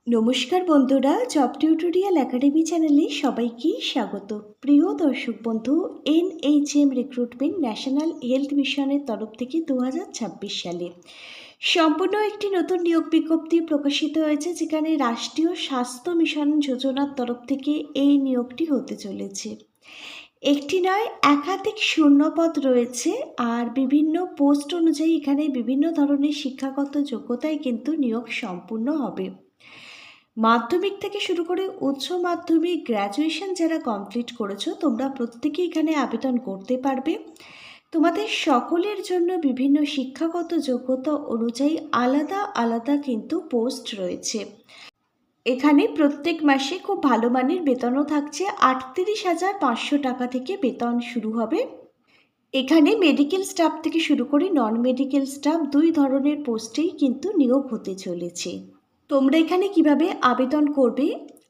নমস্কার বন্ধুরা, job tutorial academy চ্যানেলে সবাইকে স্বাগত। প্রিয় দর্শক বন্ধু, NHM রিক্রুটমেন্ট ন্যাশনাল হেলথ মিশনের তরফ থেকে 2026 সালে সম্পূর্ণ একটি নতুন নিয়োগ বিজ্ঞপ্তি প্রকাশিত হয়েছে, যেখানে রাষ্ট্রীয় স্বাস্থ্য মিশন যোজনার তরফ থেকে এই নিয়োগটি হতে চলেছে। একটি নয়, একাধিক শূন্যপদ রয়েছে, আর বিভিন্ন পোস্ট অনুযায়ী এখানে বিভিন্ন ধরনের শিক্ষাগত যোগ্যতায় কিন্তু নিয়োগ সম্পূর্ণ হবে। মাধ্যমিক থেকে শুরু করে উচ্চ মাধ্যমিক, গ্র্যাজুয়েশন যারা কমপ্লিট করেছো, তোমরা প্রত্যেকেই এখানে আবেদন করতে পারবে। তোমাদের সকলের জন্য বিভিন্ন শিক্ষাগত যোগ্যতা অনুযায়ী আলাদা আলাদা কিন্তু পোস্ট রয়েছে। এখানে প্রত্যেক মাসে খুব ভালো মানের বেতনও থাকছে। 38,500 টাকা থেকে বেতন শুরু হবে। এখানে মেডিকেল স্টাফ থেকে শুরু করে নন মেডিকেল স্টাফ দুই ধরনের পোস্টেই কিন্তু নিয়োগ হতে চলেছে। তোমরা এখানে কিভাবে আবেদন করবে,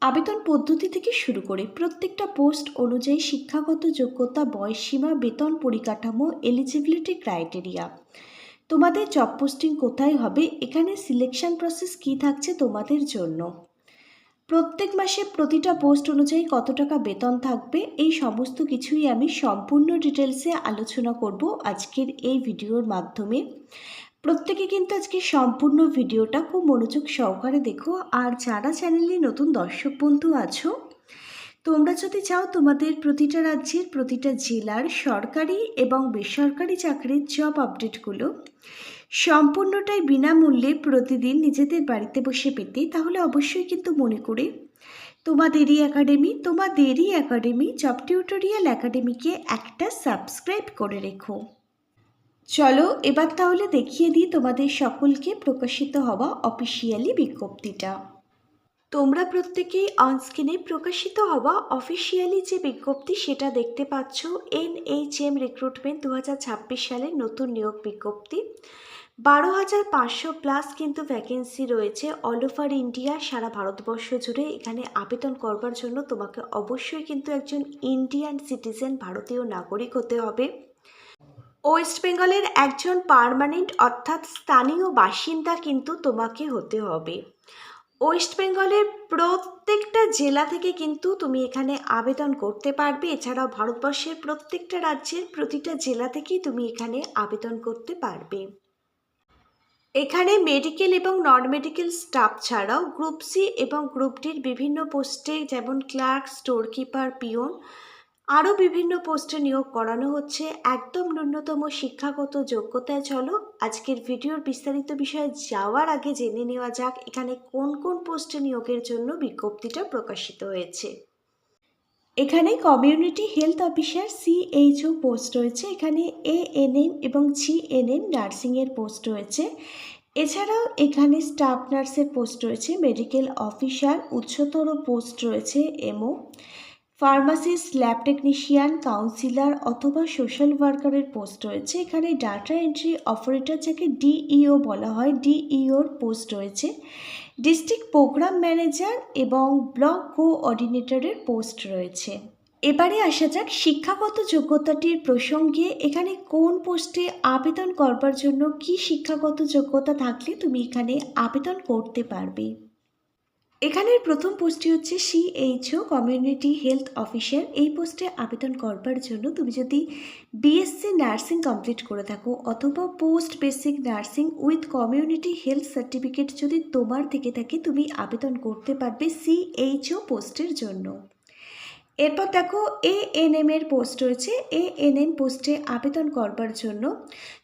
আবেদন পদ্ধতি থেকে শুরু করে প্রত্যেকটা পোস্ট অনুযায়ী শিক্ষাগত যোগ্যতা, বয়সসীমা, বেতন পরিকাঠামো, এলিজিবিলিটি ক্রাইটেরিয়া, তোমাদের জব পোস্টিং কোথায় হবে, এখানে সিলেকশন প্রসেস কী থাকছে তোমাদের জন্য, প্রত্যেক মাসে প্রতিটা পোস্ট অনুযায়ী কত টাকা বেতন থাকবে, এই সমস্ত কিছুই আমি সম্পূর্ণ ডিটেলসে আলোচনা করব আজকের এই ভিডিওর মাধ্যমে। প্রত্যেকে কিন্তু আজকে সম্পূর্ণ ভিডিওটা খুব মনোযোগ সহকারে দেখো। আর যারা চ্যানেলে নতুন দর্শক বন্ধু আছো, তোমরা যদি চাও তোমাদের প্রতিটা রাজ্যের প্রতিটা জেলার সরকারি এবং বেসরকারি চাকরির জব আপডেটগুলো সম্পূর্ণটাই বিনামূল্যে প্রতিদিন নিজেদের বাড়িতে বসে পেতে, তাহলে অবশ্যই কিন্তু মনে করে তোমাদেরই একাডেমি জব টিউটোরিয়াল একাডেমিকে একটা সাবস্ক্রাইব করে রেখো। চলো এবার তাহলে দেখিয়ে দিই তোমাদের সকলকে প্রকাশিত হওয়া অফিসিয়ালি বিজ্ঞপ্তিটা। তোমরা প্রত্যেকেই অনস্ক্রিনে প্রকাশিত হওয়া অফিসিয়ালি যে বিজ্ঞপ্তি সেটা দেখতে পাচ্ছ। NHM রিক্রুটমেন্ট 2026 সালের নতুন নিয়োগ বিজ্ঞপ্তি। 12,500 প্লাস কিন্তু ভ্যাকেন্সি রয়েছে অল ওভার ইন্ডিয়া, সারা ভারতবর্ষ জুড়ে। এখানে আবেদন করবার জন্য তোমাকে অবশ্যই কিন্তু একজন ইন্ডিয়ান সিটিজেন, ভারতীয় নাগরিক হতে হবে। ওয়েস্ট বেঙ্গলের একজন পার্মানেন্ট অর্থাৎ স্থানীয় বাসিন্দা কিন্তু তোমাকে হতে হবে। ওয়েস্ট বেঙ্গলের প্রত্যেকটা জেলা থেকে কিন্তু তুমি এখানে আবেদন করতে পারবে। এছাড়াও ভারতবর্ষের প্রত্যেকটা রাজ্যের প্রতিটা জেলা থেকেই তুমি এখানে আবেদন করতে পারবে। এখানে মেডিকেল এবং নন মেডিকেল স্টাফ ছাড়াও গ্রুপ সি এবং গ্রুপ ডির বিভিন্ন পোস্টে, যেমন ক্লার্ক, স্টোর কিপার, পিওন, আরও বিভিন্ন পোস্টে নিয়োগ করানো হচ্ছে একদম ন্যূনতম শিক্ষাগত যোগ্যতায়। চলো আজকের ভিডিওর বিস্তারিত বিষয়ে যাওয়ার আগে জেনে নেওয়া যাক এখানে কোন কোন পোস্টে নিয়োগের জন্য বিজ্ঞপ্তিটা প্রকাশিত হয়েছে। এখানে community health officer CHO post রয়েছে, এখানে ANM এবং GNM নার্সিংয়ের পোস্ট রয়েছে। এছাড়াও এখানে স্টাফ নার্সের পোস্ট রয়েছে, মেডিকেল অফিসার, উচ্চতর পোস্ট রয়েছে MO, pharmacist, lab technician, councillor অথবা সোশ্যাল ওয়ার্কারের পোস্ট রয়েছে। এখানে ডাটা এন্ট্রি অপারেটর, যাকে DEO বলা হয়, DEOর পোস্ট রয়েছে। ডিস্ট্রিক্ট প্রোগ্রাম ম্যানেজার এবং ব্লক কোঅর্ডিনেটরের পোস্ট রয়েছে। এবারে আসা যাক শিক্ষাগত যোগ্যতাটির প্রসঙ্গে। এখানে কোন পোস্টে আবেদন করবার জন্য কি শিক্ষাগত যোগ্যতা থাকলে তুমি এখানে আবেদন করতে পারবে। এখানের প্রথম পোস্টটি হচ্ছে CHO কমিউনিটি হেলথ অফিসার। এই পোস্টে আবেদন করবার জন্য তুমি যদি BSc নার্সিং কমপ্লিট করে থাকো অথবা post basic nursing with community health certificate যদি তোমার থেকে থাকে, তুমি আবেদন করতে পারবে CHO পোস্টের জন্য। এরপর দেখো ANM এর পোস্ট রয়েছে। ANM পোস্টে আবেদন করবার জন্য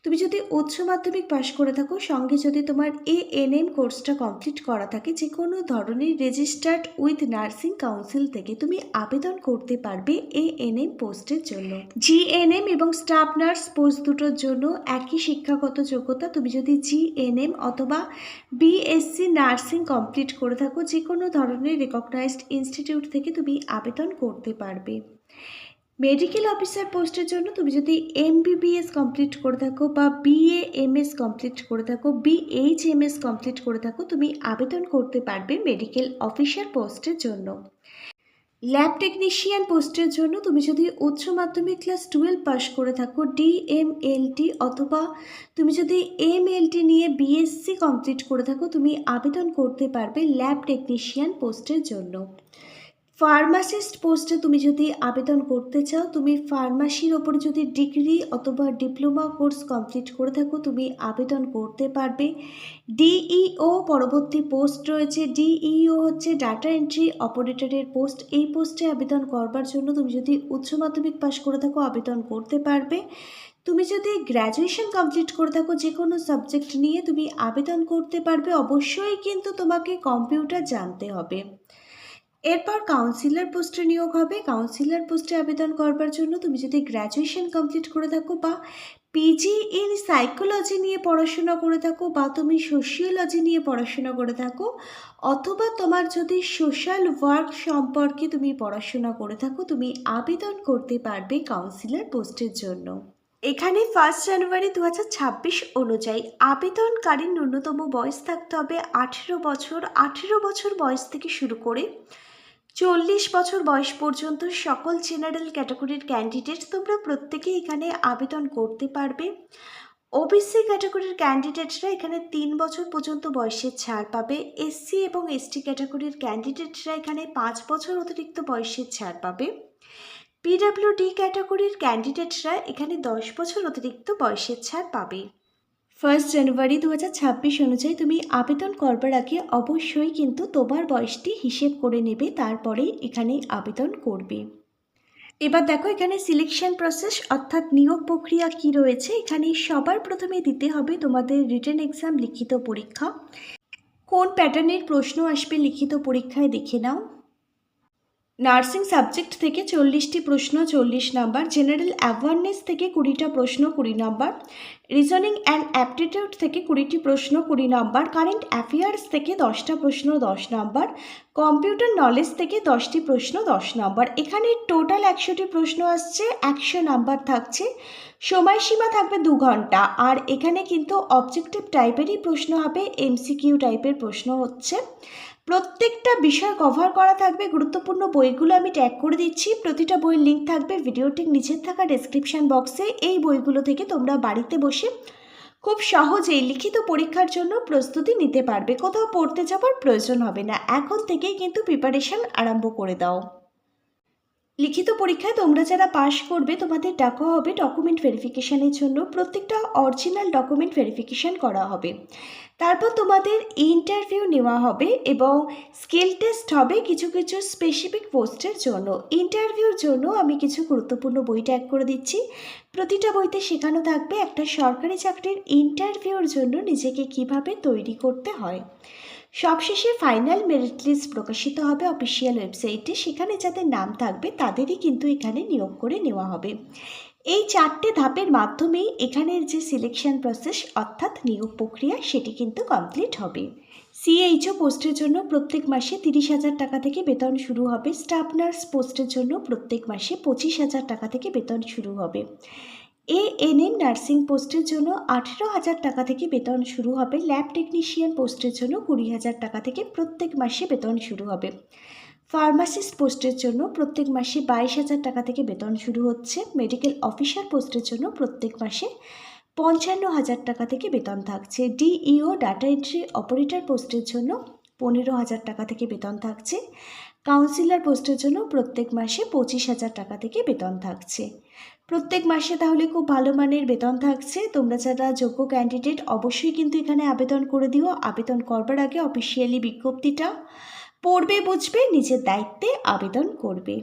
তুমি যদি উচ্চ মাধ্যমিক পাশ করে থাকো, সঙ্গে যদি তোমার ANM কোর্সটা কমপ্লিট করা থাকে, যে কোনো ধরনের রেজিস্টার্ড উইথ নার্সিং কাউন্সিল থেকে তুমি আবেদন করতে পারবে ANM পোস্টের জন্য। GNM এবং স্টাফ নার্স পোস্ট দুটোর জন্য একই শিক্ষাগত যোগ্যতা। তুমি যদি GNM অথবা BSc নার্সিং কমপ্লিট করে থাকো, যে কোনো ধরনের রেকগনাইজড ইনস্টিটিউট থেকে তুমি আবেদন করতে পারবে। মেডিকেল অফিসার পোস্টের জন্য তুমি যদি MBBS কমপ্লিট করে থাকো বা BAMS কমপ্লিট করে থাকো, BHMS কমপ্লিট করে থাকো, তুমি আবেদন করতে পারবে মেডিকেল অফিসার পোস্টের জন্য। ল্যাব টেকনিশিয়ান পোস্টের জন্য তুমি যদি উচ্চ মাধ্যমিক ক্লাস 12 পাস করে থাকো, ডিএমএলটি, অথবা তুমি যদি এমএলটি নিয়ে বিএসসি কমপ্লিট করে থাকো, তুমি আবেদন করতে পারবে ল্যাব টেকনিশিয়ান পোস্টের জন্য। ফার্মাসিস্ট পোস্টে তুমি যদি আবেদন করতে চাও, তুমি ফার্মাসির ওপরে যদি ডিগ্রি অথবা ডিপ্লোমা কোর্স কমপ্লিট করে থাকো, তুমি আবেদন করতে পারবে। ডিইও পরবর্তী পোস্ট রয়েছে। ডিইও হচ্ছে ডাটা এন্ট্রি অপারেটরের পোস্ট। এই পোস্টে আবেদন করবার জন্য তুমি যদি উচ্চ মাধ্যমিক পাশ করে থাকো, আবেদন করতে পারবে। তুমি যদি গ্র্যাজুয়েশন কমপ্লিট করে থাকো যে কোনো সাবজেক্ট নিয়ে, তুমি আবেদন করতে পারবে। অবশ্যই কিন্তু তোমাকে কম্পিউটার জানতে হবে। এরপর কাউন্সিলর পোস্টে নিয়োগ হবে। কাউন্সিলর পোস্টে আবেদন করবার জন্য তুমি যদি গ্র্যাজুয়েশন কমপ্লিট করে থাকো, বা পিজি ইন সাইকোলজি নিয়ে পড়াশোনা করে থাকো, বা তুমি সোশিওলজি নিয়ে পড়াশোনা করে থাকো, অথবা তোমার যদি সোশ্যাল ওয়ার্ক সম্পর্কে তুমি পড়াশোনা করে থাকো, তুমি আবেদন করতে পারবে কাউন্সিলর পোস্টের জন্য। এখানে 1 জানুয়ারি 2026 অনুযায়ী আবেদনকারীর ন্যূনতম বয়স থাকতে হবে 18 বছর। 18 বছর বয়স থেকে শুরু করে 40 বছর বয়স পর্যন্ত সকল জেনারেল ক্যাটাগরির ক্যান্ডিডেট তোমরা প্রত্যেকেই এখানে আবেদন করতে পারবে। ওবিসি ক্যাটাগরির ক্যান্ডিডেটরা এখানে 3 বছর পর্যন্ত বয়সের ছাড় পাবে। এসসি এবং এসটি ক্যাটাগরির ক্যান্ডিডেটরা এখানে 5 বছর অতিরিক্ত বয়সের ছাড় পাবে। পিডাব্লিউডি ক্যাটাগরির ক্যান্ডিডেটরা এখানে 10 বছর অতিরিক্ত বয়সের ছাড় পাবে। 1 জানুয়ারি 2026 অনুযায়ী তুমি আবেদন করবার আগে অবশ্যই কিন্তু তোমার বয়সটি হিসেব করে নেবে, তারপরেই এখানে আবেদন করবে। এবার দেখো এখানে সিলেকশন প্রসেস অর্থাৎ নিয়োগ প্রক্রিয়া কি রয়েছে। এখানে সবার প্রথমে দিতে হবে তোমাদের রিটেন এক্সাম, লিখিত পরীক্ষা। কোন প্যাটার্নের প্রশ্ন আসবে লিখিত পরীক্ষায় দেখে নাও। নার্সিং সাবজেক্ট থেকে 40টি প্রশ্ন 40 নাম্বার, জেনারেল অ্যাওয়ারনেস থেকে 20টা প্রশ্ন 20 নাম্বার, রিজনিং অ্যান্ড অ্যাপটিটিউড থেকে 20টি প্রশ্ন 20 নাম্বার, কারেন্ট অ্যাফেয়ার্স থেকে 10টা প্রশ্ন 10 নাম্বার, কম্পিউটার নলেজ থেকে 10টি প্রশ্ন 10 নাম্বার। এখানে টোটাল 100টি প্রশ্ন আসছে, 100 নাম্বার থাকছে। সময়সীমা থাকবে 2 ঘন্টা। আর এখানে কিন্তু অবজেক্টিভ টাইপেরই প্রশ্ন হবে, এমসিকিউ টাইপের প্রশ্ন হচ্ছে। প্রত্যেকটা বিষয় কভার করা থাকবে। গুরুত্বপূর্ণ বইগুলো আমি ট্যাগ করে দিচ্ছি। প্রতিটা বইয়ের লিঙ্ক থাকবে ভিডিওটির নিচে থাকা ডেসক্রিপশন বক্সে। এই বইগুলো থেকে তোমরা বাড়িতে বসে খুব সহজেই লিখিত পরীক্ষার জন্য প্রস্তুতি নিতে পারবে। কোথাও পড়তে যাবার প্রয়োজন হবে না। এখন থেকেই কিন্তু প্রিপারেশন আরম্ভ করে দাও। লিখিত পরীক্ষায় তোমরা যারা পাশ করবে, তোমাদের ডাকা হবে ডকুমেন্ট ভেরিফিকেশানের জন্য। প্রত্যেকটা অরিজিনাল ডকুমেন্ট ভেরিফিকেশান করা হবে। তারপর তোমাদের ইন্টারভিউ নেওয়া হবে এবং স্কিল টেস্ট হবে কিছু কিছু স্পেসিফিক পোস্টের জন্য। ইন্টারভিউর জন্য আমি কিছু গুরুত্বপূর্ণ বই ট্যাগ করে দিচ্ছি। প্রতিটা বইতে শেখানো থাকবে একটা সরকারি চাকরির ইন্টারভিউর জন্য নিজেকে কিভাবে তৈরি করতে হয়। সবশেষে ফাইনাল মেরিট লিস্ট প্রকাশিত হবে অফিসিয়াল ওয়েবসাইটে। সেখানে যাদের নাম থাকবে তাদেরই কিন্তু এখানে নিয়োগ করে নেওয়া হবে। এই 4টে ধাপের মাধ্যমেই এখানের যে সিলেকশন প্রসেস অর্থাৎ নিয়োগ প্রক্রিয়া সেটি কিন্তু কমপ্লিট হবে। সিএইচও পোস্টের জন্য প্রত্যেক মাসে 30,000 টাকা থেকে বেতন শুরু হবে। স্টাফ নার্স পোস্টের জন্য প্রত্যেক মাসে 25,000 টাকা থেকে বেতন শুরু হবে। এএনএম নার্সিং পোস্টের জন্য 18,000 টাকা থেকে বেতন শুরু হবে। ল্যাব টেকনিশিয়ান পোস্টের জন্য 20,000 টাকা থেকে প্রত্যেক মাসে বেতন শুরু হবে। ফার্মাসিস্ট পোস্টের জন্য প্রত্যেক মাসে 22,000 টাকা থেকে বেতন শুরু হচ্ছে। মেডিকেল অফিসার পোস্টের জন্য প্রত্যেক মাসে 55,000 টাকা থেকে বেতন থাকছে। ডিইও ডাটা এন্ট্রি অপারেটর পোস্টের জন্য 15,000 টাকা থেকে বেতন থাকছে। কাউন্সিলর পোস্টের জন্য প্রত্যেক মাসে 25,000 টাকা থেকে বেতন থাকছে। প্রত্যেক মাসে তাহলে খুব ভালো মানের বেতন থাকছে। তোমরা যারা যোগ্য ক্যান্ডিডেট অবশ্যই কিন্তু এখানে আবেদন করে দিও। আবেদন করবার আগে অফিসিয়ালি বিজ্ঞপ্তিটা পড়বে, বুঝবে, নিজের দায়িত্বে আবেদন করবে।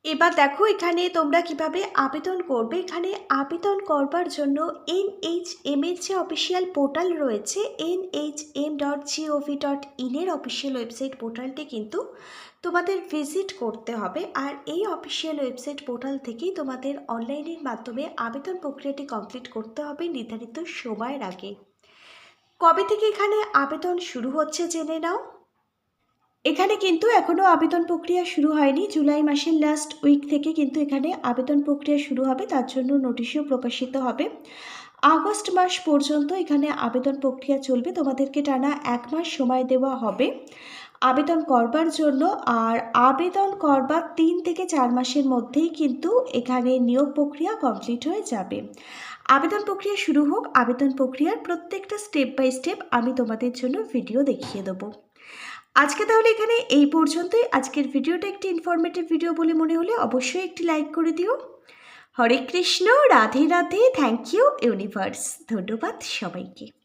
এবার দেখো এখানে তোমরা কিভাবে আবেদন করবে। এখানে আবেদন করবার জন্য NHM এর যে অফিসিয়াল পোর্টাল রয়েছে nhm.gov.in এর অফিসিয়াল ওয়েবসাইট পোর্টালটি কিন্তু তোমাদের ভিজিট করতে হবে। আর এই অফিসিয়াল ওয়েবসাইট পোর্টাল থেকেই তোমাদের অনলাইনের মাধ্যমে আবেদন প্রক্রিয়াটি কমপ্লিট করতে হবে নির্ধারিত সময়ের আগে। কবে থেকে এখানে আবেদন শুরু হচ্ছে জেনে নাও। এখানে কিন্তু এখনও আবেদন প্রক্রিয়া শুরু হয়নি। জুলাই মাসের লাস্ট উইক থেকে কিন্তু এখানে আবেদন প্রক্রিয়া শুরু হবে, তার জন্য নোটিশও প্রকাশিত হবে। আগস্ট মাস পর্যন্ত এখানে আবেদন প্রক্রিয়া চলবে। তোমাদেরকে টানা 1 মাস সময় দেওয়া হবে। আবেদন করবার জন্য। আর আবেদন করবার 3 থেকে 4 মাসের মধ্যেই কিন্তু এখানে নিয়োগ প্রক্রিয়া কমপ্লিট হয়ে যাবে। আবেদন প্রক্রিয়া শুরু হোক, আবেদন প্রক্রিয়ার প্রত্যেকটা স্টেপ বাই স্টেপ আমি তোমাদের জন্য ভিডিও দেখিয়ে দেবো। আজকে তাহলে এখানে এই পর্যন্তই। আজকের ভিডিওটা একটি ইনফরমেটিভ ভিডিও বলে মনে হলে অবশ্যই একটি লাইক করে দিও। Hare Krishna, Radhe Radhe, thank you universe. ধন্যবাদ সবাইকে।